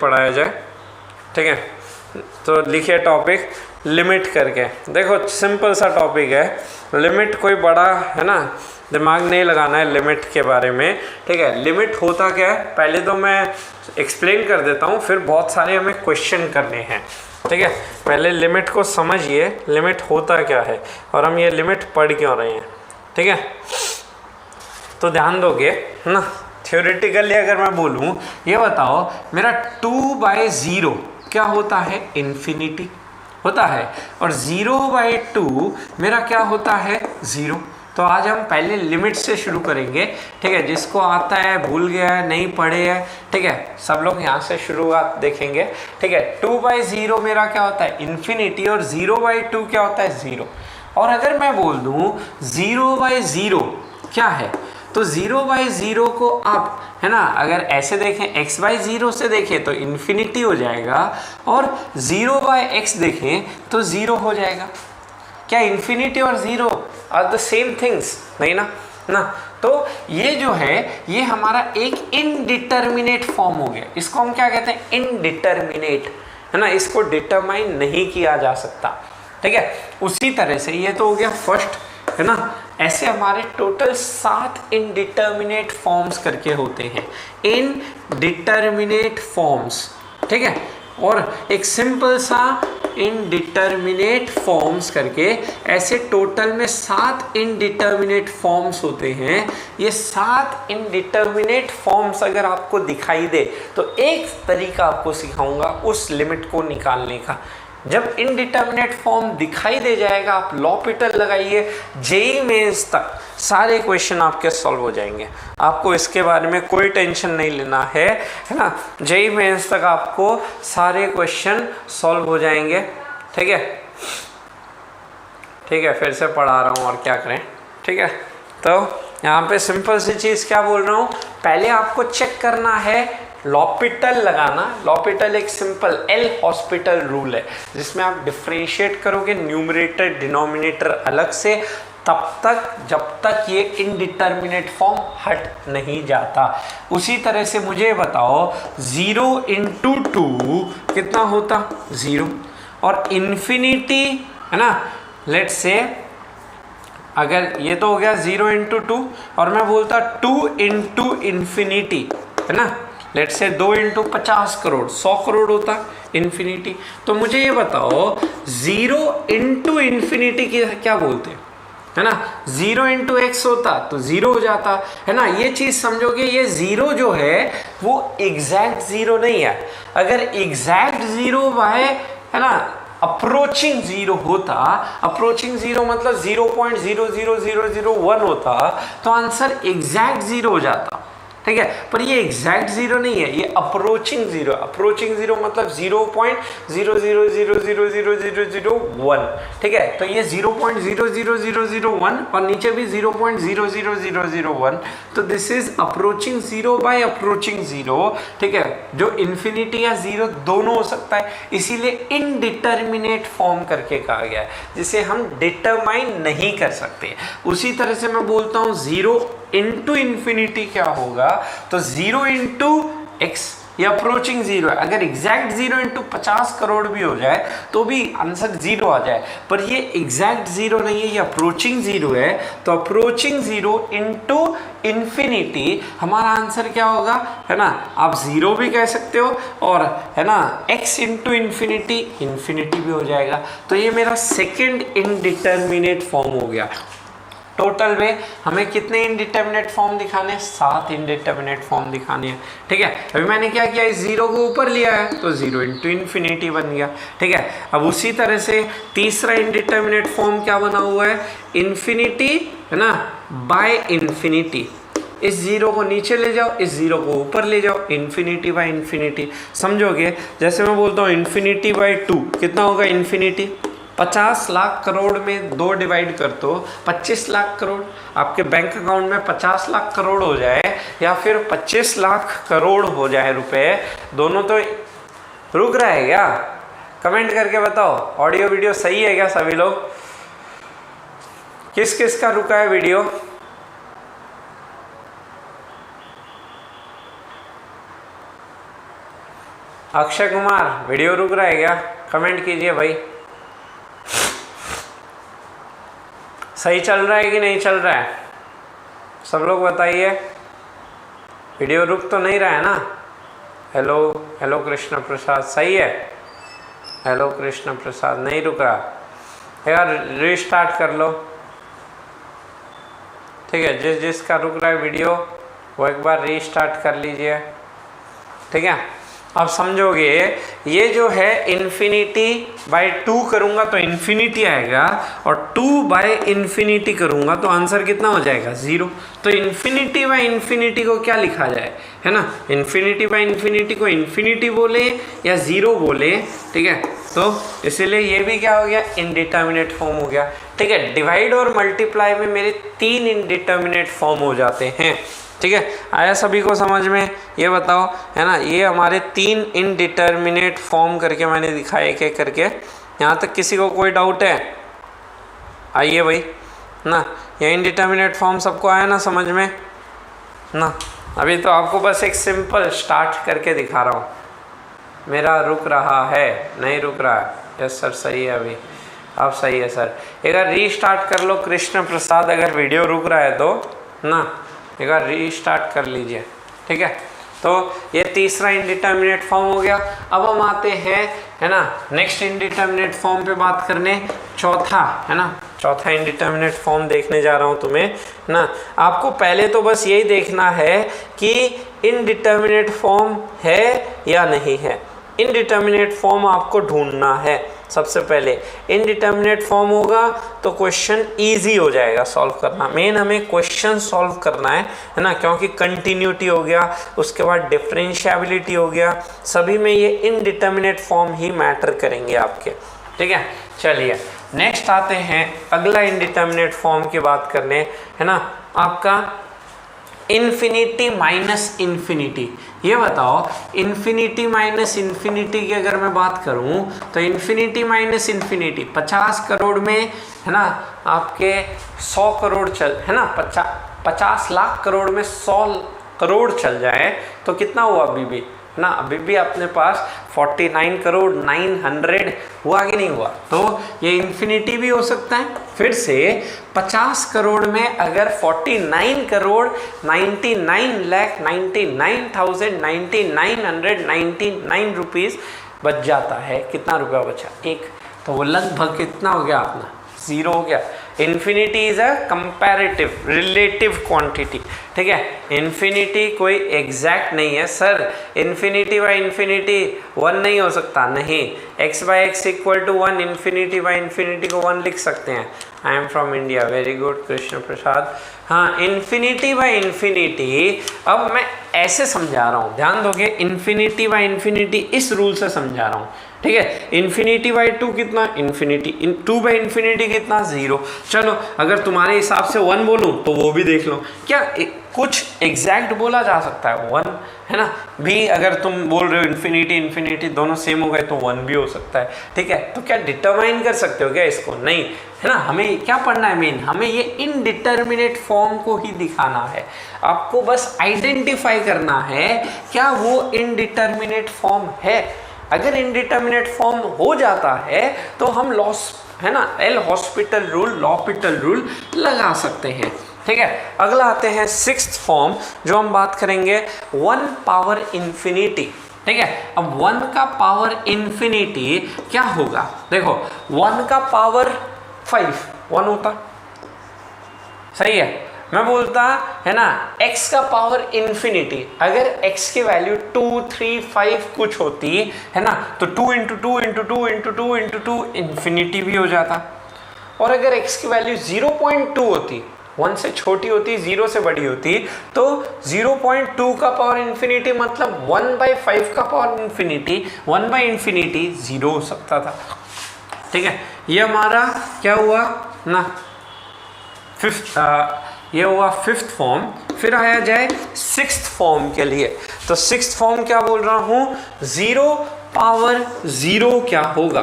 पढ़ाया जाए। ठीक है, तो लिखिए टॉपिक लिमिट करके। देखो सिंपल सा टॉपिक है, लिमिट कोई बड़ा है ना, दिमाग नहीं लगाना है लिमिट के बारे में। ठीक है, लिमिट होता क्या है पहले तो मैं एक्सप्लेन कर देता हूँ, फिर बहुत सारे हमें क्वेश्चन करने हैं। ठीक है, पहले लिमिट को समझिए, लिमिट होता क्या है और हम ये लिमिट पढ़ क्यों रहे हैं। ठीक है, तो ध्यान दोगे है ना। थ्योरेटिकली अगर मैं बोलूँ, ये बताओ मेरा 2/0 क्या होता है, इन्फिनिटी होता है, और 0/2 मेरा क्या होता है, 0। तो आज हम पहले लिमिट से शुरू करेंगे। ठीक है, जिसको आता है, भूल गया है, नहीं पढ़े है, ठीक है, सब लोग यहाँ से शुरुआत देखेंगे। ठीक है, 2/0 मेरा क्या होता है, इन्फिनिटी, और 0/2 क्या होता है, 0। और अगर मैं बोल दूँ 0/0 क्या है, तो 0/0 को आप है ना अगर ऐसे देखें, x/0 से देखें तो इन्फिनिटी हो जाएगा, और 0/x देखें तो 0 हो जाएगा। क्या इन्फिनिटी और 0 आर द सेम थिंग्स? नहीं ना। तो ये जो है ये हमारा एक इनडिटर्मिनेट फॉर्म हो गया। इसको हम क्या कहते हैं, इनडिटर्मिनेट, है ना, इसको डिटरमाइन नहीं किया जा सकता। ठीक है, उसी तरह से ये तो हो गया फर्स्ट, है ना। ऐसे हमारे टोटल 7 इनडिटर्मिनेट फॉर्म्स करके होते हैं, इनडिटर्मिनेट फॉर्म्स। ठीक है, और एक सिंपल सा इनडिटर्मिनेट फॉर्म्स करके ऐसे टोटल में 7 इनडिटर्मिनेट फॉर्म्स होते हैं। ये 7 इनडिटर्मिनेट फॉर्म्स अगर आपको दिखाई दे तो एक तरीका आपको सिखाऊंगा उस लिमिट को निकालने का। जब इनडिटर्मिनेट फॉर्म दिखाई दे जाएगा, आप लॉपिटल लगाइए, जेईई मेंस तक सारे क्वेश्चन आपके सॉल्व हो जाएंगे। आपको इसके बारे में कोई टेंशन नहीं लेना है ना। जेईई मेंस तक आपको सारे क्वेश्चन सॉल्व हो जाएंगे। ठीक है, फिर से पढ़ा रहा हूँ और क्या करें। ठीक है, तो यहाँ पे सिंपल सी चीज़ क्या बोल रहा हूँ, पहले आपको चेक करना है लॉपिटल लगाना। लॉपिटल एक सिंपल एल हॉस्पिटल रूल है जिसमें आप डिफरेंशिएट करोगे न्यूमरेटर डिनोमिनेटर अलग से, तब तक जब तक ये इनडिटर्मिनेट फॉर्म हट नहीं जाता। उसी तरह से मुझे बताओ 0 × 2 कितना होता, 0, और इन्फिनिटी है ना, लेट्स से अगर ये तो हो गया 0 × 2, और मैं बोलता 2 × इन्फिनिटी, है ना, लेट्स से 2 × 50 करोड़, 100 करोड़ होता इन्फिनिटी। तो मुझे ये बताओ 0 × इन्फिनिटी की क्या बोलते हैं, है ना। 0 × x होता तो 0 हो जाता, है ना। ये चीज़ समझोगे, ये 0 जो है वो एग्जैक्ट 0 नहीं है। अगर एग्जैक्ट 0 है ना अप्रोचिंग 0 होता, अप्रोचिंग 0 मतलब 0.00001 होता, तो आंसर एग्जैक्ट 0 हो जाता। ठीक है, पर ये एग्जैक्ट 0 नहीं है, ये अप्रोचिंग 0। अप्रोचिंग 0 मतलब 0.0000001। ठीक है, तो ये 0.00001 और नीचे भी 0.00001, तो this is approaching 0 by approaching 0। ठीक है, जो इन्फिनिटी या 0 दोनों हो सकता है, इसीलिए इनडिटर्मिनेट फॉर्म करके कहा गया है, जिसे हम डिटरमाइन नहीं कर सकते। उसी तरह से मैं बोलता हूँ 0 × इन्फिनिटी क्या होगा, तो 0 × x, ये अप्रोचिंग 0 है। अगर एग्जैक्ट 0 × 50 करोड़ भी हो जाए तो भी आंसर 0 आ जाए, पर ये एग्जैक्ट 0 नहीं है, ये अप्रोचिंग 0 है। तो अप्रोचिंग 0 × इन्फिनिटी हमारा आंसर क्या होगा, है ना, आप 0 भी कह सकते हो, और है ना x × इन्फिनिटी, इन्फिनिटी भी हो जाएगा। तो ये मेरा सेकेंड इनडिटर्मिनेट फॉर्म हो गया। टोटल में हमें कितने इनडिटर्मिनेट फॉर्म दिखाने हैं, 7 इनडिटर्मिनेट फॉर्म दिखाने हैं। ठीक है, अभी मैंने क्या किया, इस 0 को ऊपर लिया है तो 0 × इन्फिनिटी बन गया। ठीक है, अब उसी तरह से तीसरा इनडिटर्मिनेट फॉर्म क्या बना हुआ है, इन्फिनिटी, है ना, बाय इन्फिनिटी। इस 0 को नीचे ले जाओ, इस 0 को ऊपर ले जाओ, इन्फिनिटी बाय इन्फिनिटी। समझोगे, जैसे मैं बोलता हूँ इन्फिनिटी बाय 2 कितना होगा, इन्फिनिटी 50 लाख करोड़ में 2 डिवाइड कर दो, 25 लाख करोड़। आपके बैंक अकाउंट में 50 लाख करोड़ हो जाए या फिर 25 लाख करोड़ हो जाए रुपए, दोनों तो रुक रहा है क्या? कमेंट करके बताओ, ऑडियो वीडियो सही है क्या सभी लोग? किस किस का रुका है वीडियो? अक्षय कुमार वीडियो रुक रहा है क्या? कमेंट कीजिए भाई। सही चल रहा है कि नहीं चल रहा है? सब लोग बताइए। वीडियो रुक तो नहीं रहा है ना? हेलो हेलो कृष्ण प्रसाद, सही है? हेलो कृष्ण प्रसाद, नहीं रुक रहा यार, रीस्टार्ट कर लो। ठीक है, जिस जिसका रुक रहा है वीडियो वो एक बार रीस्टार्ट कर लीजिए। ठीक है, अब समझोगे ये जो है इन्फिनिटी बाय 2 करूँगा तो इन्फिनिटी आएगा, और 2 बाय इन्फिनिटी करूँगा तो आंसर कितना हो जाएगा? 0। तो इन्फिनिटी बाय इन्फिनिटी को क्या लिखा जाए, है ना? इन्फिनिटी बाय इन्फिनिटी को इन्फिनिटी बोले या 0 बोले। ठीक है, तो इसीलिए ये भी क्या हो गया? इनडिटर्मिनेट फॉर्म हो गया। ठीक है, डिवाइड और मल्टीप्लाई में मेरे 3 इनडिटर्मिनेट फॉर्म हो जाते हैं। ठीक है, आया सभी को समझ में? ये बताओ, है ना, ये हमारे 3 इनडिटर्मिनेट फॉर्म करके मैंने दिखाया एक एक करके। यहाँ तक किसी को कोई डाउट है? आइए भाई ना, ये इनडिटर्मिनेट फॉर्म सबको आया ना समझ में ना? अभी तो आपको बस एक सिंपल स्टार्ट करके दिखा रहा हूँ। मेरा रुक रहा है, नहीं रुक रहा है? यस सर, सही है अभी, अब सही है सर। एक बार रीस्टार्ट कर लो कृष्ण प्रसाद, अगर वीडियो रुक रहा है तो ना एक बार रीस्टार्ट कर लीजिए। ठीक है, तो ये तीसरा इनडिटर्मिनेट फॉर्म हो गया। अब हम आते हैं, है ना, नेक्स्ट इनडिटर्मिनेट फॉर्म पे बात करने। चौथा, है ना, चौथा इनडिटर्मिनेट फॉर्म देखने जा रहा हूँ तुम्हें ना। आपको पहले तो बस यही देखना है कि इनडिटर्मिनेट फॉर्म है या नहीं है। इनडिटर्मिनेट फॉर्म आपको ढूंढना है। सबसे पहले इनडिटर्मिनेट फॉर्म होगा तो क्वेश्चन इजी हो जाएगा सॉल्व करना। मेन हमें क्वेश्चन सॉल्व करना है ना, क्योंकि कंटिन्यूटी हो गया, उसके बाद डिफरेंशिएबिलिटी हो गया, सभी में ये इनडिटर्मिनेट फॉर्म ही मैटर करेंगे आपके। ठीक है, चलिए नेक्स्ट आते हैं अगला इनडिटर्मिनेट फॉर्म की बात करने, है ना, आपका इन्फिनिटी माइनस इन्फिनिटी। ये बताओ, इन्फिनिटी माइनस इन्फिनिटी की अगर मैं बात करूं तो इन्फिनिटी माइनस इन्फिनिटी 50 करोड़ में, है ना, आपके 100 करोड़ चल, है ना, 50 लाख करोड़ में 100 करोड़ चल जाए तो कितना हुआ अभी भी, है ना? अभी भी अपने पास 49 करोड़ 900 हुआ कि नहीं हुआ? तो ये इन्फिनिटी भी हो सकता है। फिर से 50 करोड़ में अगर 49 करोड़ 99,99,999 रुपीज़ बच जाता है, कितना रुपया बचा? 1। तो वो लगभग कितना हो गया अपना? 0 हो गया। Infinity is a comparative relative quantity. ठीक है, इन्फिनिटी कोई एग्जैक्ट नहीं है। सर इन्फिनिटी बाय इन्फिनिटी 1 नहीं हो सकता, नहीं। x by x equal to 1, infinity by infinity को 1 लिख सकते हैं। I am from India, very good Krishna Prasad. हाँ, इन्फिनिटी बाय इन्फिनिटी अब मैं ऐसे समझा रहा हूँ, ध्यान दोगे, इन्फिनिटी बाय इन्फिनिटी इस रूल से समझा रहा हूँ। ठीक है, इन्फिनिटी बाई 2 कितना? इन्फिनिटी। 2 बाई इन्फिनिटी कितना? 0। चलो अगर तुम्हारे हिसाब से 1 बोलूँ तो वो भी देख लो, क्या कुछ एग्जैक्ट बोला जा सकता है 1, है ना? भी अगर तुम बोल रहे हो इन्फिनिटी इन्फिनिटी दोनों सेम हो गए तो 1 भी हो सकता है। ठीक है, तो क्या डिटरमाइन कर सकते हो क्या इसको? नहीं, है ना। हमें क्या पढ़ना है? मेन हमें ये इनडिटर्मिनेट फॉर्म को ही दिखाना है। आपको बस आइडेंटिफाई करना है क्या वो इनडिटर्मिनेट फॉर्म है। अगर इनडिटर्मिनेट फॉर्म हो जाता है तो हम लॉस, है ना, L hospital rule, L'Hôpital rule लगा सकते हैं। ठीक है, अगला आते हैं 6th फॉर्म, जो हम बात करेंगे 1 पावर इन्फिनिटी। ठीक है, अब 1 का पावर इन्फिनिटी क्या होगा? देखो 1 का पावर 5 1 होता, सही है। मैं बोलता, है ना, x का पावर इन्फिनिटी, अगर x की वैल्यू 2, 3, 5 कुछ होती, है ना, तो 2 into 2 into 2 into 2 into 2 infinity भी हो जाता। और अगर x की वैल्यू 0.2 होती, 1 से छोटी होती, 0 से बड़ी होती, तो 0.2 का पावर इन्फिनिटी मतलब 1/5 का पावर इन्फिनिटी, 1/इन्फिनिटी 0 हो सकता था। ठीक है, ये हमारा क्या हुआ ना, ये हुआ 5th फॉर्म। फिर आया जाए 6th फॉर्म के लिए, तो 6th फॉर्म क्या बोल रहा हूँ? 0 पावर 0 क्या होगा?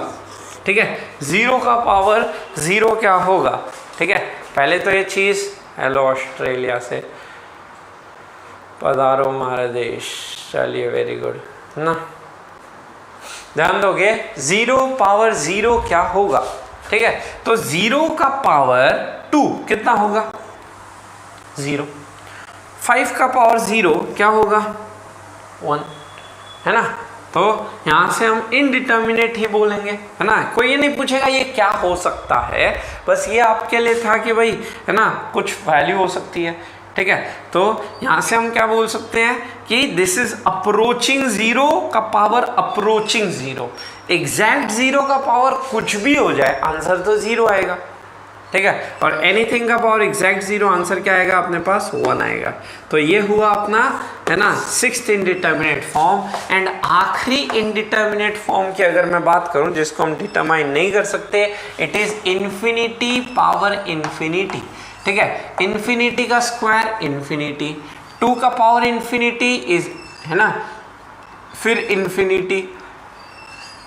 ठीक है, 0 का पावर 0 क्या होगा? ठीक है, पहले तो ये चीज़, हेलो ऑस्ट्रेलिया से पधारो हमारा देश, चलिए वेरी गुड ना। ध्यान दोगे 0 पावर 0 क्या होगा, ठीक है। तो 0 का पावर 2 कितना होगा 0, 5 का पावर 0 क्या होगा 1, है ना। तो यहाँ से हम इनडिटर्मिनेट ही बोलेंगे, है ना। कोई ये नहीं पूछेगा ये क्या हो सकता है, बस ये आपके लिए था कि भाई, है ना, कुछ वैल्यू हो सकती है, ठीक है। तो यहाँ से हम क्या बोल सकते हैं कि दिस इज अप्रोचिंग 0 का पावर अप्रोचिंग 0। एग्जैक्ट 0 का पावर कुछ भी हो जाए आंसर तो 0 आएगा, ठीक है। और एनीथिंग का पावर एग्जैक्ट 0 आंसर क्या आएगा अपने पास 1 आएगा। तो ये हुआ अपना, है ना, 6th इनडिटर्मिनेट फॉर्म। एंड आखिरी इनडिटर्मिनेट फॉर्म की अगर मैं बात करूं जिसको हम डिटरमाइन नहीं कर सकते, it is infinity power infinity, ठीक है। इन्फिनिटी का स्क्वायर इन्फिनिटी, 2 का पावर इन्फिनिटी इज, है ना, फिर इन्फिनिटी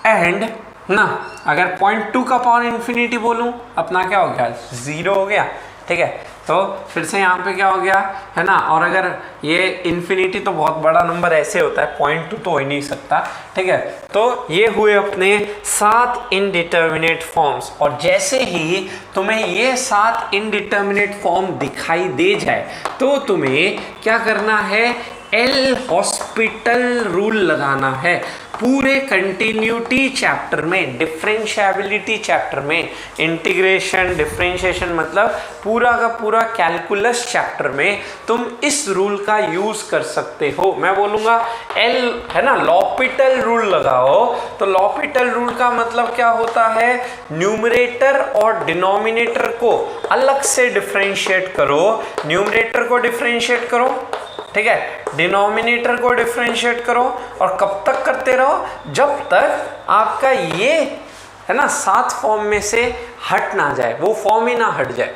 एंड ना, अगर 0.2 का पावर इन्फिनिटी बोलूं अपना क्या हो गया 0 हो गया, ठीक है। तो फिर से यहाँ पे क्या हो गया, है ना। और अगर ये इन्फिनिटी तो बहुत बड़ा नंबर ऐसे होता है, 0.2 तो हो ही नहीं सकता, ठीक है। तो ये हुए अपने 7 इनडिटर्मिनेट फॉर्म्स। और जैसे ही तुम्हें ये 7 इनडिटर्मिनेट फॉर्म दिखाई दे जाए तो तुम्हें क्या करना है, एल हॉस्पिटल रूल लगाना है पूरे कंटिन्यूटी चैप्टर में, डिफरेंशिएबिलिटी चैप्टर में, इंटीग्रेशन डिफरेंशिएशन मतलब पूरा का पूरा कैलकुलस चैप्टर में तुम इस रूल का यूज कर सकते हो। मैं बोलूंगा एल, है ना, लॉपिटल रूल लगाओ। तो लॉपिटल रूल का मतलब क्या होता है, न्यूमरेटर और डिनोमिनेटर को अलग से डिफरेंशिएट करो, न्यूमरेटर को डिफरेंशिएट करो, ठीक है, डिनोमिनेटर को डिफरेंशिएट करो, और कब तक करते रहो, जब तक आपका ये, है ना, 7 फॉर्म में से हट ना जाए, वो फॉर्म ही ना हट जाए।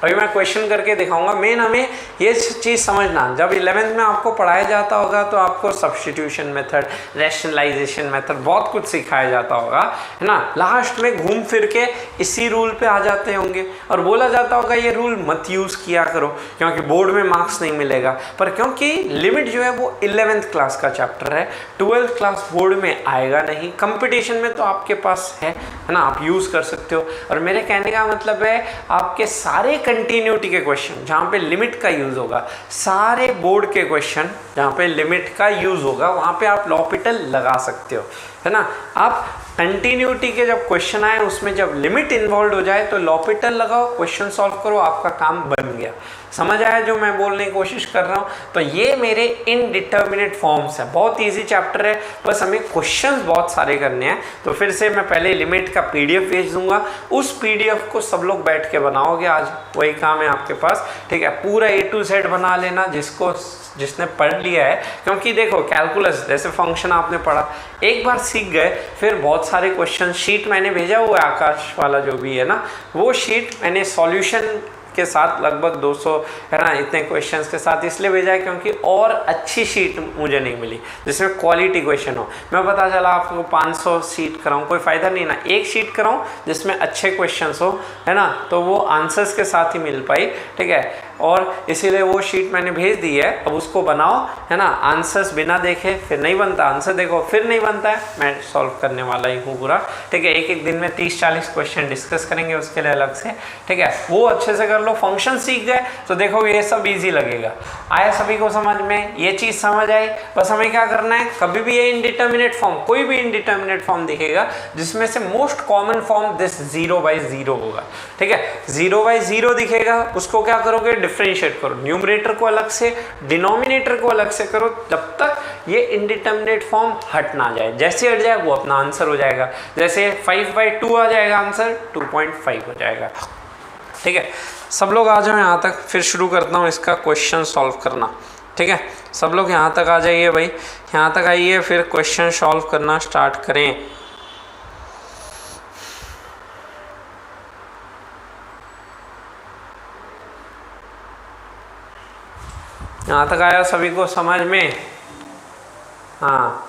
अभी मैं क्वेश्चन करके दिखाऊंगा। मेन हमें ये चीज़ समझना, जब 11th में आपको पढ़ाया जाता होगा तो आपको सब्स्टिट्यूशन मेथड, रैशनलाइजेशन मेथड बहुत कुछ सिखाया जाता होगा, है ना। लास्ट में घूम फिर के इसी रूल पे आ जाते होंगे और बोला जाता होगा ये रूल मत यूज़ किया करो क्योंकि बोर्ड में मार्क्स नहीं मिलेगा। पर क्योंकि लिमिट जो है वो 11th क्लास का चैप्टर है, 12th क्लास बोर्ड में आएगा नहीं, कंपटीशन में तो आपके पास है ना, आप यूज़ कर सकते हो। और मेरे कहने का मतलब है आपके सारे कंटिन्यूटी के क्वेश्चन जहाँ पे लिमिट का यूज होगा, सारे बोर्ड के क्वेश्चन जहाँ पे लिमिट का यूज होगा वहाँ पे आप लॉपिटल लगा सकते हो, है ना। आप कंटिन्यूटी के जब क्वेश्चन आए उसमें जब लिमिट इन्वॉल्व हो जाए तो लॉपिटल लगाओ, क्वेश्चन सॉल्व करो, आपका काम बन गया। समझ आया जो मैं बोलने की कोशिश कर रहा हूँ। तो ये मेरे इनडिटर्मिनेट फॉर्म्स है, बहुत इजी चैप्टर है, बस हमें क्वेश्चंस बहुत सारे करने हैं। तो फिर से मैं पहले लिमिट का पीडीएफ भेज दूंगा, उस पीडीएफ को सब लोग बैठ के बनाओगे, आज वही काम है आपके पास, ठीक है। पूरा A to Z बना लेना जिसने पढ़ लिया है, क्योंकि देखो कैलकुलस जैसे फंक्शन आपने पढ़ा, एक बार सीख गए फिर बहुत सारे क्वेश्चन, शीट मैंने भेजा हुआ है आकाश वाला जो भी है ना, वो शीट मैंने सॉल्यूशन के साथ लगभग 200, है ना, इतने क्वेश्चंस के साथ इसलिए भेजा है क्योंकि और अच्छी शीट मुझे नहीं मिली जिसमें क्वालिटी क्वेश्चन हो। मैं पता चला आपको 500 शीट कराऊं, कोई फ़ायदा नहीं ना, एक शीट कराऊं जिसमें अच्छे क्वेश्चंस हो, है ना, तो वो आंसर्स के साथ ही मिल पाई, ठीक है। और इसीलिए वो शीट मैंने भेज दी है, अब उसको बनाओ, है ना। आंसर्स बिना देखे फिर नहीं बनता, आंसर देखो फिर नहीं बनता है, मैं सॉल्व करने वाला ही हूँ पूरा, ठीक है। एक दिन में 30-40 क्वेश्चन डिस्कस करेंगे उसके लिए अलग से, ठीक है। वो अच्छे से कर लो, फंक्शन सीख गए तो देखो ये सब इजी लगेगा। आया सभी को समझ में, ये चीज़ समझ आई। बस हमें क्या करना है, कभी भी ये इनडिटर्मिनेट फॉर्म, कोई भी इनडिटर्मिनेट फॉर्म दिखेगा जिसमें से मोस्ट कॉमन फॉर्म दिस 0/0 होगा, ठीक है। 0/0 दिखेगा, उसको क्या करोगे, डिफरेंशिएट करो, न्यूमरेटर को अलग से, डिनोमिनेटर को अलग से करो, जब तक ये इनडिटर्मिनेट फॉर्म हट ना जाए। जैसे हट जाए वो अपना आंसर हो जाएगा, जैसे 5/2 आ जाएगा आंसर 2.5 हो जाएगा, ठीक है। सब लोग आ जाओ यहाँ तक, फिर शुरू करता हूँ इसका क्वेश्चन सॉल्व करना, ठीक है। सब लोग यहाँ तक आ जाइए भाई, यहाँ तक आइए, फिर क्वेश्चन सॉल्व करना स्टार्ट करें। यहाँ तक आया सभी को समझ में? हाँ,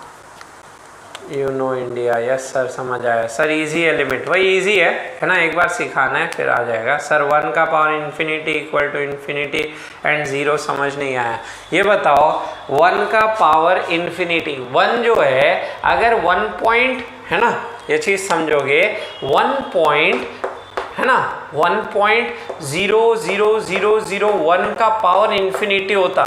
you know India, yes sir समझ आया सर। इजी है लिमिट, वही इजी है ना, एक बार सिखाना है फिर आ जाएगा सर। 1 का power infinity equal to infinity and 0 समझ नहीं आया। ये बताओ 1 का पावर इन्फिनिटी, 1 जो है अगर 1 पॉइंट है ना, ये चीज़ समझोगे 1 पॉइंट है ना 1.00001 का पावर इन्फिनिटी होता,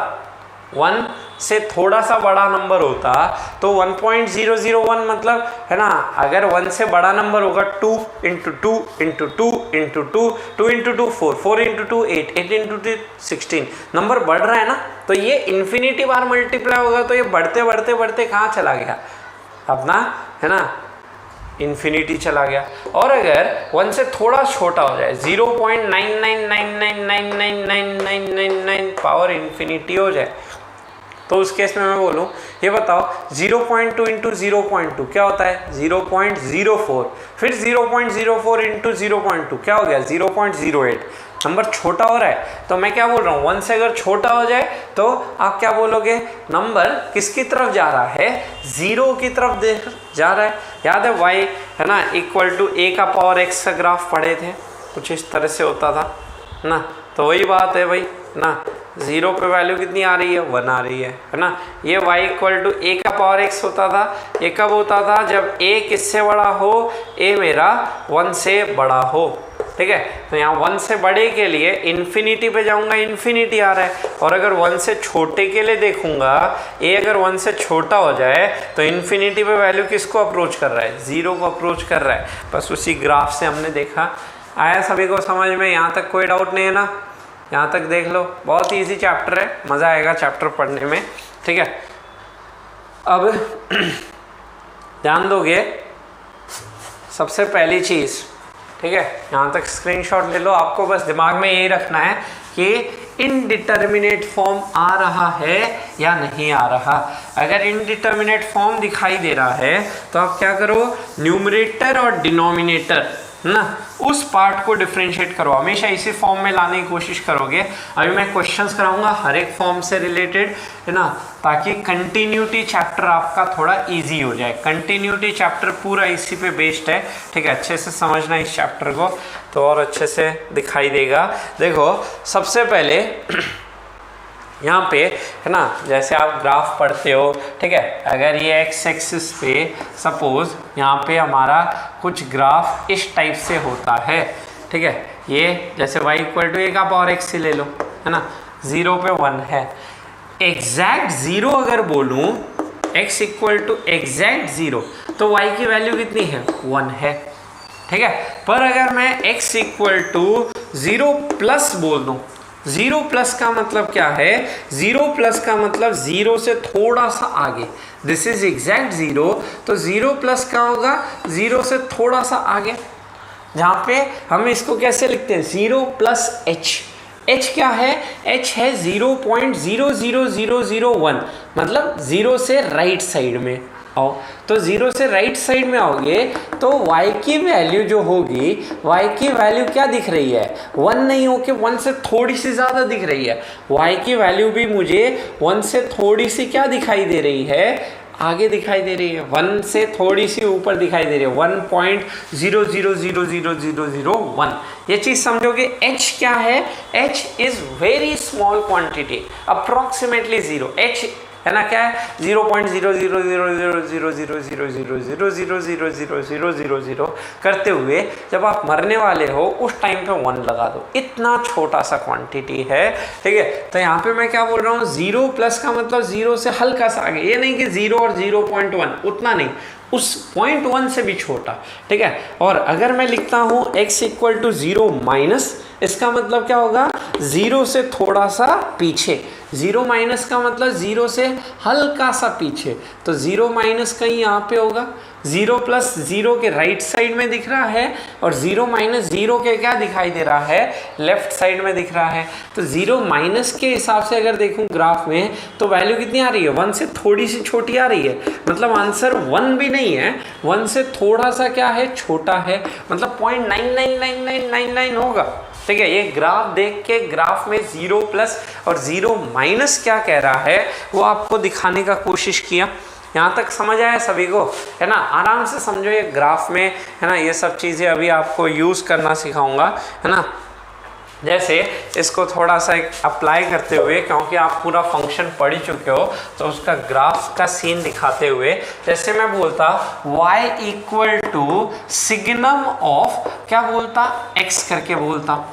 1 से थोड़ा सा बड़ा नंबर होता तो 1.001 मतलब है ना, अगर 1 से बड़ा नंबर होगा 2 into 2 into 2 into 2 2 into 2 4 4 into 2 8 8 into 2 16, number बढ़ रहा है ना, तो ये इन्फिनिटी बार मल्टीप्लाई होगा तो ये बढ़ते बढ़ते बढ़ते कहाँ चला गया अपना, है ना इन्फिनिटी चला गया। और अगर 1 से थोड़ा छोटा हो जाए 0.9999999999 पावर इन्फिनिटी हो जाए तो उस केस में मैं बोलूँ, ये बताओ 0.2 इंटू 0.2 क्या होता है 0.04, फिर 0.04 इंटू 0.2 क्या हो गया 0.08, नंबर छोटा हो रहा है। तो मैं क्या बोल रहा हूँ 1 से अगर छोटा हो जाए तो आप क्या बोलोगे, नंबर किसकी तरफ जा रहा है, 0 की तरफ देख जा रहा है। याद है y है ना इक्वल टू a का पावर x का ग्राफ पढ़े थे, कुछ इस तरह से होता था ना, तो वही बात है भाई ना, 0 पे वैल्यू कितनी आ रही है 1 आ रही है ना। ये y इक्वल टू a का पावर x होता था, ये कब होता था जब a किससे बड़ा हो, a मेरा 1 से बड़ा हो, ठीक है। तो यहाँ 1 से बड़े के लिए इन्फिनिटी पे जाऊंगा, इन्फिनिटी आ रहा है, और अगर 1 से छोटे के लिए देखूंगा, a अगर 1 से छोटा हो जाए तो इन्फिनिटी पे वैल्यू किसको अप्रोच कर रहा है 0 को अप्रोच कर रहा है। बस उसी ग्राफ से हमने देखा, आया सभी को समझ में, यहाँ तक कोई डाउट नहीं है ना, यहाँ तक देख लो, बहुत इजी चैप्टर है, मज़ा आएगा चैप्टर पढ़ने में, ठीक है। अब ध्यान दोगे सबसे पहली चीज़, ठीक है, यहाँ तक स्क्रीनशॉट ले लो, आपको बस दिमाग में यही रखना है कि इनडिटर्मिनेट फॉर्म आ रहा है या नहीं आ रहा। अगर इनडिटर्मिनेट फॉर्म दिखाई दे रहा है तो आप क्या करो, न्यूमरेटर और डिनोमिनेटर ना उस पार्ट को डिफरेंशिएट करो, हमेशा इसी फॉर्म में लाने की कोशिश करोगे। अभी मैं क्वेश्चंस कराऊंगा हर एक फॉर्म से रिलेटेड, है ना, ताकि कंटिन्यूटी चैप्टर आपका थोड़ा इजी हो जाए। कंटिन्यूटी चैप्टर पूरा इसी पे बेस्ड है, ठीक है, अच्छे से समझना इस चैप्टर को तो और अच्छे से दिखाई देगा। देखो सबसे पहले यहाँ पे है ना, जैसे आप ग्राफ पढ़ते हो, ठीक है, अगर ये एक्स एक्सिस पे सपोज यहाँ पे हमारा कुछ ग्राफ इस टाइप से होता है, ठीक है, ये जैसे y इक्वल टू a का पावर x ले लो, है ना, 0 पे 1 है, एग्जैक्ट 0 अगर बोलूँ x इक्वल टू एग्जैक्ट 0 तो y की वैल्यू कितनी है 1 है, ठीक है। पर अगर मैं x इक्वल टू 0 प्लस बोल दूँ, 0 प्लस का मतलब क्या है, 0 प्लस का मतलब 0 से थोड़ा सा आगे, दिस इज एग्जैक्ट 0, तो 0 प्लस का होगा 0 से थोड़ा सा आगे, जहाँ पे हम इसको कैसे लिखते हैं 0 प्लस h, h क्या है, h है 0.00001, मतलब 0 से राइट साइड में आओ, तो 0 से राइट साइड में आओगे तो y की वैल्यू जो होगी, y की वैल्यू क्या दिख रही है 1 नहीं होके 1 से थोड़ी सी ज़्यादा दिख रही है, y की वैल्यू भी मुझे 1 से थोड़ी सी क्या दिखाई दे रही है, आगे दिखाई दे रही है, 1 से थोड़ी सी ऊपर दिखाई दे रही है 1.0000001। ये चीज़ समझोगे। h क्या है, h is very small quantity, approximately 0, h है ना क्या है 0.000000000000000 करते हुए जब आप मरने वाले हो उस टाइम पे 1 लगा दो, इतना छोटा सा क्वांटिटी है, ठीक है। तो यहाँ पे मैं क्या बोल रहा हूँ, 0 प्लस का मतलब 0 से हल्का सा आगे, ये नहीं कि 0 और 0.1 उतना नहीं, उस 0.1 से भी छोटा, ठीक है। और अगर मैं लिखता हूँ x इक्वल टू 0 माइनस, इसका मतलब क्या होगा 0 से थोड़ा सा पीछे, 0 माइनस का मतलब 0 से हल्का सा पीछे, तो 0 माइनस कहीं यहाँ पे होगा, 0 प्लस 0 के राइट साइड में दिख रहा है और 0 माइनस 0 के क्या दिखाई दे रहा है, लेफ्ट साइड में दिख रहा है। तो 0 माइनस के हिसाब से अगर देखूं ग्राफ में तो वैल्यू कितनी आ रही है, 1 से थोड़ी सी छोटी आ रही है, मतलब आंसर 1 भी नहीं है, 1 से थोड़ा सा क्या है, छोटा है, मतलब 0.999999 होगा, ठीक है। ये ग्राफ देख के ग्राफ में 0 प्लस और 0 माइनस क्या कह रहा है वो आपको दिखाने का कोशिश किया, यहाँ तक समझ आया सभी को, है ना? आराम से समझो ये ग्राफ में, है ना? ये सब चीज़ें अभी आपको यूज़ करना सिखाऊंगा, है ना? जैसे इसको थोड़ा सा अप्लाई करते हुए, क्योंकि आप पूरा फंक्शन पढ़ ही चुके हो, तो उसका ग्राफ का सीन दिखाते हुए, जैसे मैं बोलता y equal to signum of, क्या बोलता, x करके बोलता,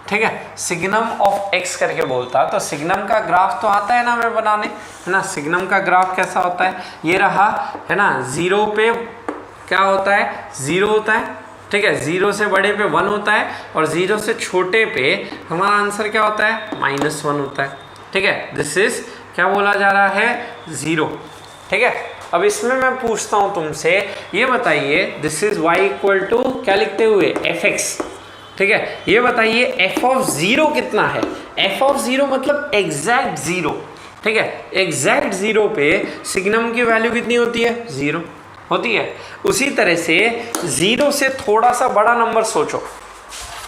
ठीक है? सिग्नम ऑफ x करके बोलता, तो सिग्नम का ग्राफ तो आता है ना हमें बनाने, है ना? सिग्नम का ग्राफ कैसा होता है, ये रहा, है ना? 0 पे क्या होता है, 0 होता है, ठीक है? 0 से बड़े पे 1 होता है, और 0 से छोटे पे हमारा आंसर क्या होता है, -1 होता है, ठीक है? दिस इज क्या बोला जा रहा है, 0, ठीक है? अब इसमें मैं पूछता हूँ तुमसे, ये बताइए, this is y equal to क्या लिखते हुए, fx, ठीक है? ये बताइए f ऑफ 0 कितना है, f ऑफ 0 मतलब एग्जैक्ट 0, ठीक है? एग्जैक्ट 0 पे सिग्नम की वैल्यू कितनी होती है, 0 होती है। उसी तरह से 0 से थोड़ा सा बड़ा नंबर सोचो,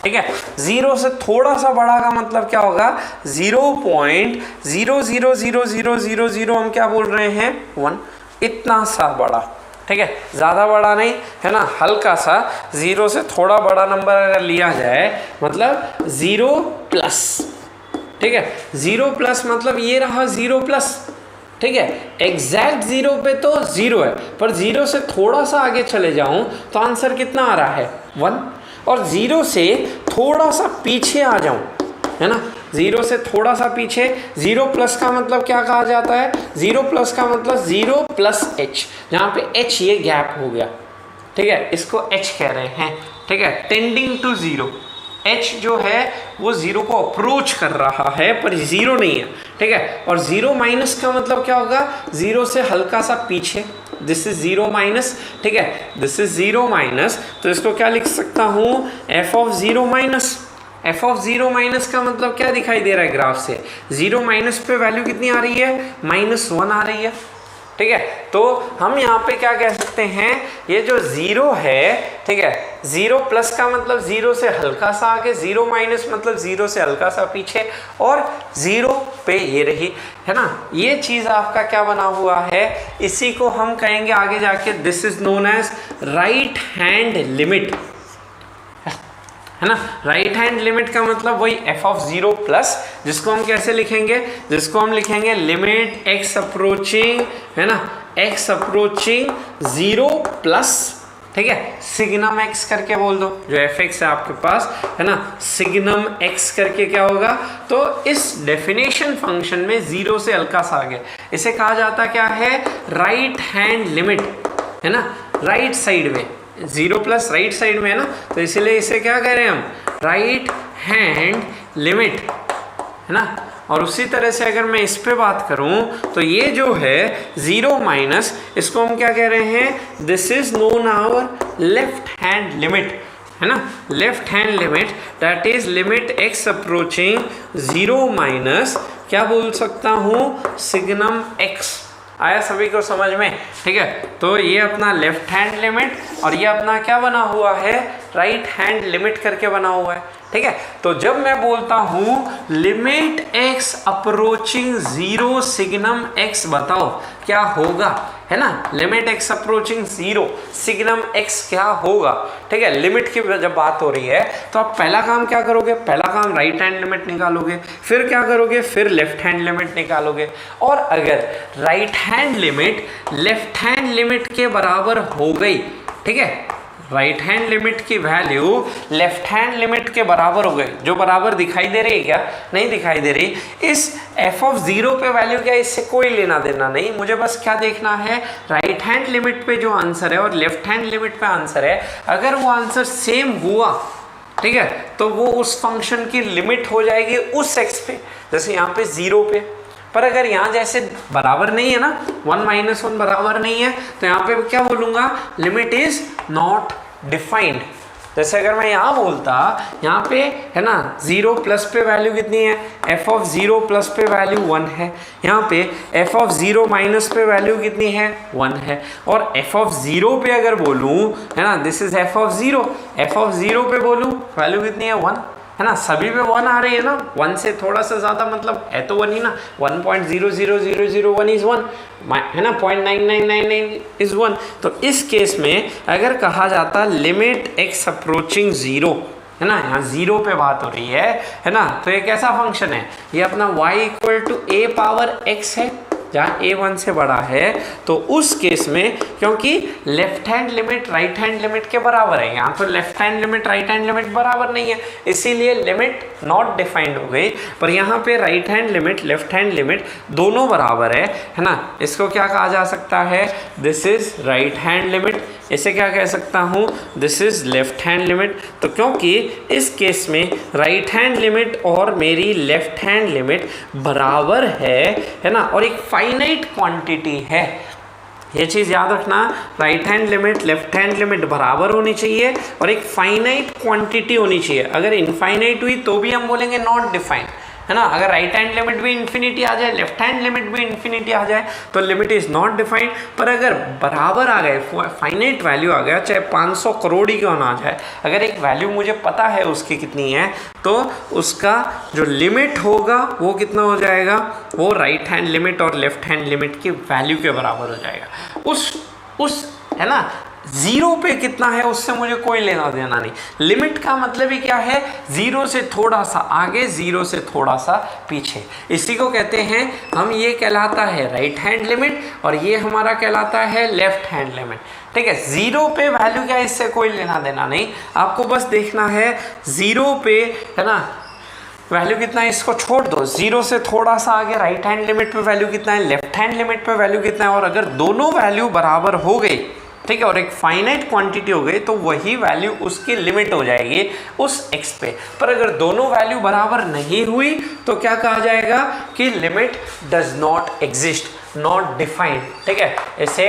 ठीक है? 0 से थोड़ा सा बड़ा का मतलब क्या होगा, 0.000000 हम क्या बोल रहे हैं, 1, इतना सा बड़ा, ठीक है? ज़्यादा बड़ा नहीं, है ना? हल्का सा, 0 से थोड़ा बड़ा नंबर अगर लिया जाए मतलब 0+, ठीक है? 0+ मतलब ये रहा 0+, ठीक है? एग्जैक्ट 0 पे तो 0 है, पर 0 से थोड़ा सा आगे चले जाऊं तो आंसर कितना आ रहा है, 1, और 0 से थोड़ा सा पीछे आ जाऊं, है ना? 0 से थोड़ा सा पीछे, 0+ का मतलब क्या कहा जाता है, 0+ का मतलब 0+h, जहाँ पे h ये गैप हो गया, ठीक है? इसको h कह रहे हैं, ठीक है? टेंडिंग टू 0, h जो है वो 0 को अप्रोच कर रहा है पर 0 नहीं है, ठीक है? और 0- का मतलब क्या होगा, 0 से हल्का सा पीछे, दिस इज 0-, ठीक है? दिस इज 0-, तो इसको क्या लिख सकता हूँ, f ऑफ 0-, f ऑफ 0- का मतलब क्या दिखाई दे रहा है ग्राफ से, 0- पे वैल्यू कितनी आ रही है, -1 आ रही है, ठीक है? तो हम यहाँ पे क्या कह सकते हैं, ये जो 0 है, ठीक है, 0+ का मतलब 0 से हल्का सा आगे, 0- मतलब 0 से हल्का सा पीछे, और 0 पे ये रही, है ना? ये चीज़ आपका क्या बना हुआ है, इसी को हम कहेंगे आगे जाके, this is known as right hand limit, है ना? राइट हैंड लिमिट का मतलब वही f ऑफ 0+, जिसको हम कैसे लिखेंगे, जिसको हम लिखेंगे लिमिट x अप्रोचिंग, है ना, x अप्रोचिंग 0+, ठीक है? सिग्नम x करके बोल दो, जो fx है आपके पास, है ना? सिग्नम x करके क्या होगा, तो इस डेफिनेशन फंक्शन में 0 से हल्का सा आगे, इसे कहा जाता क्या है, राइट हैंड लिमिट, है ना? राइट साइड में 0+ राइट साइड में है ना, तो इसलिए इसे क्या कह रहे हैं हम, राइट हैंड लिमिट, है ना? और उसी तरह से अगर मैं इस पे बात करूं तो ये जो है 0-, इसको हम क्या कह रहे हैं, this is known our left hand limit, है ना? Left hand limit, that is limit x approaching 0-, क्या बोल सकता हूँ, सिग्नम x। आया सभी को समझ में, ठीक है? तो ये अपना लेफ्ट हैंड लिमिट, और ये अपना क्या बना हुआ है, राइट हैंड लिमिट करके बना हुआ है, ठीक है? तो जब मैं बोलता हूँ limit x approaching 0 signum x, बताओ क्या होगा, है ना? Limit x approaching 0 signum x क्या होगा, ठीक है? लिमिट की जब बात हो रही है तो आप पहला काम क्या करोगे, पहला काम राइट हैंड लिमिट निकालोगे, फिर क्या करोगे, फिर लेफ्ट हैंड लिमिट निकालोगे, और अगर right hand limit left hand limit के बराबर हो गई, ठीक है, राइट हैंड लिमिट की वैल्यू लेफ्ट हैंड लिमिट के बराबर हो गई, जो बराबर दिखाई दे रही है, क्या नहीं दिखाई दे रही, इस f ऑफ 0 पे वैल्यू क्या, इससे कोई लेना देना नहीं, मुझे बस क्या देखना है, राइट हैंड लिमिट पे जो आंसर है और लेफ्ट हैंड लिमिट पे आंसर है, अगर वो आंसर सेम हुआ, ठीक है, तो वो उस फंक्शन की लिमिट हो जाएगी उस x पे, जैसे यहाँ पे 0 पे। पर अगर यहाँ जैसे बराबर नहीं है ना, 1-1 बराबर नहीं है, तो यहाँ पे क्या बोलूँगा, लिमिट इज नॉट डिफाइंड। जैसे अगर मैं यहाँ बोलता, यहाँ पे है ना 0+ पे वैल्यू कितनी है, f ऑफ 0+ पे वैल्यू 1 है, यहाँ पे f ऑफ 0- पे वैल्यू कितनी है, 1 है, और f ऑफ 0 पे अगर बोलूँ, है ना, दिस इज f ऑफ 0 पे बोलूँ वैल्यू कितनी है, 1, है ना, सभी पे 1 आ रही है ना, 1 से थोड़ा सा ज़्यादा मतलब है तो 1 ही ना, 1.00001 इज़ 1 है ना, 0.9999 इज़ 1। तो इस केस में अगर कहा जाता लिमिट x अप्रोचिंग 0, है ना, यहाँ 0 पे बात हो रही है ना, तो ये कैसा फंक्शन है, ये अपना y equal to a power x है, जहाँ a 1 से बड़ा है। तो उस केस में क्योंकि left hand limit right hand limit के बराबर है, यहाँ तो left hand limit right hand limit बराबर नहीं है, इसीलिए लिमिट नॉट डिफाइंड हो गई। पर यहाँ पे right hand limit left hand limit दोनों बराबर है ना। इसको क्या कहा जा सकता है, this is right hand limit, इसे क्या कह सकता हूँ, this is left hand limit. तो क्योंकि इस केस में राइट हैंड लिमिट और मेरी लेफ्ट हैंड लिमिट बराबर है ना, और एक फाइनाइट क्वांटिटी है, ये चीज़ याद रखना, right hand limit left hand limit बराबर होनी चाहिए और एक फाइनाइट क्वांटिटी होनी चाहिए। अगर इनफाइनाइट हुई तो भी हम बोलेंगे नॉट डिफाइंड, है ना। अगर राइट हैंड लिमिट भी इन्फिनिटी आ जाए, लेफ्ट हैंड लिमिट भी इन्फिनिटी आ जाए तो लिमिट इज नॉट डिफाइंड। पर अगर बराबर आ गए, फाइनाइट वैल्यू आ गया, चाहे 500 करोड़ ही क्यों ना आ जाए, अगर एक वैल्यू मुझे पता है उसकी कितनी है, तो उसका जो लिमिट होगा वो कितना हो जाएगा, वो राइट हैंड लिमिट और लेफ्ट हैंड लिमिट की वैल्यू के बराबर हो जाएगा। उस है ना, 0 पे कितना है उससे मुझे कोई लेना देना नहीं। लिमिट का मतलब ही क्या है, 0 से थोड़ा सा आगे 0 से थोड़ा सा पीछे, इसी को कहते हैं हम, ये कहलाता है राइट हैंड लिमिट और ये हमारा कहलाता है लेफ्ट हैंड लिमिट। ठीक है, 0 पे वैल्यू क्या है इससे कोई लेना देना नहीं, आपको बस देखना है 0 पे, है ना, वैल्यू कितना है इसको छोड़ दो, 0 से थोड़ा सा आगे राइट हैंड लिमिट पे वैल्यू कितना है, लेफ्ट हैंड लिमिट पे वैल्यू कितना है, और अगर दोनों वैल्यू बराबर हो गई, ठीक है, और एक फाइनाइट क्वांटिटी हो गई, तो वही वैल्यू उसकी लिमिट हो जाएगी उस x पे। पर अगर दोनों वैल्यू बराबर नहीं हुई तो क्या कहा जाएगा कि limit does not exist, not defined. ठीक है, इसे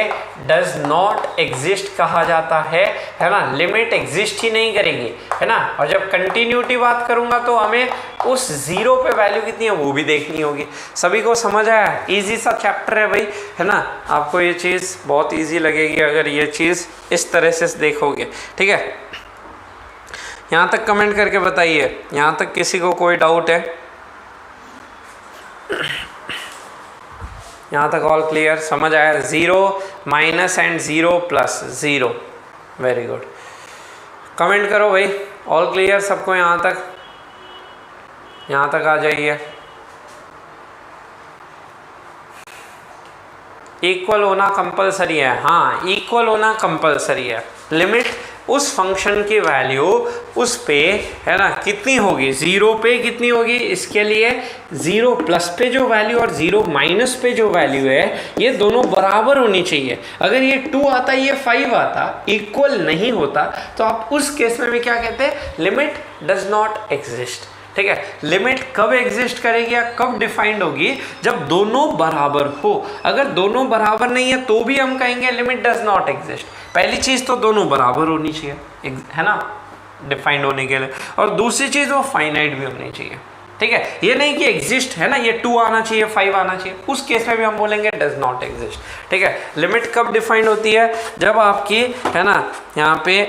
डज नॉट एग्जिस्ट कहा जाता है ना, लिमिट एग्जिस्ट ही नहीं करेगी, है ना। और जब कंटिन्यूटी बात करूंगा तो हमें उस 0 पे वैल्यू कितनी है वो भी देखनी होगी। सभी को समझ आया, इजी सा चैप्टर है भाई, है ना, आपको ये चीज़ बहुत इजी लगेगी अगर ये चीज़ इस तरह से देखोगे। ठीक है, यहाँ तक कमेंट करके बताइए, यहाँ तक किसी को कोई डाउट है, यहाँ तक ऑल क्लियर, समझ आया। 0 minus and 0 plus 0, very good, comment करो भाई, ऑल क्लियर सबको, यहाँ तक आ जाइए। इक्वल होना कंपलसरी है, हाँ इक्वल होना कंपलसरी है। लिमिट उस फंक्शन की वैल्यू उस पे, है ना, कितनी होगी, 0 पे कितनी होगी, इसके लिए 0 प्लस पे जो वैल्यू और 0 माइनस पे जो वैल्यू है ये दोनों बराबर होनी चाहिए। अगर ये 2 आता ये 5 आता, इक्वल नहीं होता, तो आप उस केस में भी क्या कहते हैं, लिमिट डज नॉट एग्जिस्ट। ठीक है, लिमिट कब एग्जिस्ट करेगी या कब डिफाइंड होगी, जब दोनों बराबर हो। अगर दोनों बराबर नहीं है तो भी हम कहेंगे लिमिट डज नॉट एग्जिस्ट। पहली चीज़ तो दोनों बराबर होनी चाहिए, है ना, डिफाइंड होने के लिए, और दूसरी चीज़ वो फाइनाइट भी होनी चाहिए। ठीक है, ये नहीं कि एग्जिस्ट, है ना, ये 2 आना चाहिए 5 आना चाहिए, उस केस में भी हम बोलेंगे डज नॉट एग्जिस्ट। ठीक है, लिमिट कब डिफाइंड होती है, जब आपकी, है ना, यहाँ पे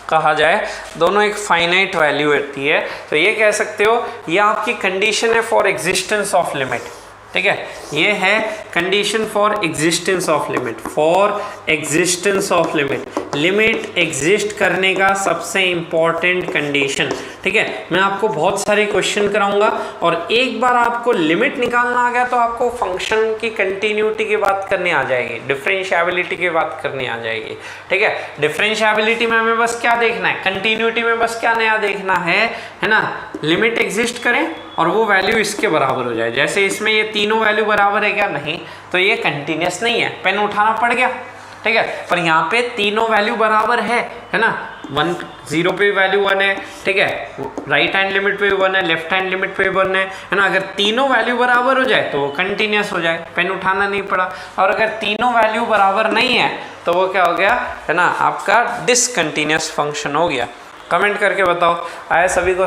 कहा जाए दोनों एक फाइनाइट वैल्यू होती है, तो ये कह सकते हो ये आपकी कंडीशन है फॉर एग्जिस्टेंस ऑफ लिमिट। ठीक है, ये है condition for existence of limit, for existence of limit, limit exist करने का सबसे इंपॉर्टेंट कंडीशन। ठीक है, मैं आपको बहुत सारे क्वेश्चन कराऊंगा और एक बार आपको लिमिट निकालना आ गया तो आपको फंक्शन की कंटिन्यूटी की बात करनी आ जाएगी, डिफरेंशिएबिलिटी की बात करनी आ जाएगी। ठीक है, डिफरेंशिएबिलिटी में हमें बस क्या देखना है, कंटिन्यूटी में बस क्या नया देखना है ना, लिमिट एग्जिस्ट करें और वो वैल्यू इसके बराबर हो जाए। जैसे इसमें ये तीनों वैल्यू बराबर है क्या, नहीं, तो ये कंटिन्यूस नहीं है, पेन उठाना पड़ गया। ठीक है, पर यहाँ पे तीनों वैल्यू बराबर है ना, 1 0 पे वैल्यू 1 है, ठीक है, राइट हैंड लिमिट पे 1 है, लेफ्ट हैंड लिमिट पे 1 है ना। अगर तीनों वैल्यू बराबर हो जाए तो वो कंटिन्यूस हो जाए, पेन उठाना नहीं पड़ा। और अगर तीनों वैल्यू बराबर नहीं है तो वो क्या हो गया, है ना, आपका डिसकंटिन्यूस फंक्शन हो गया। कमेंट करके बताओ, आया सभी को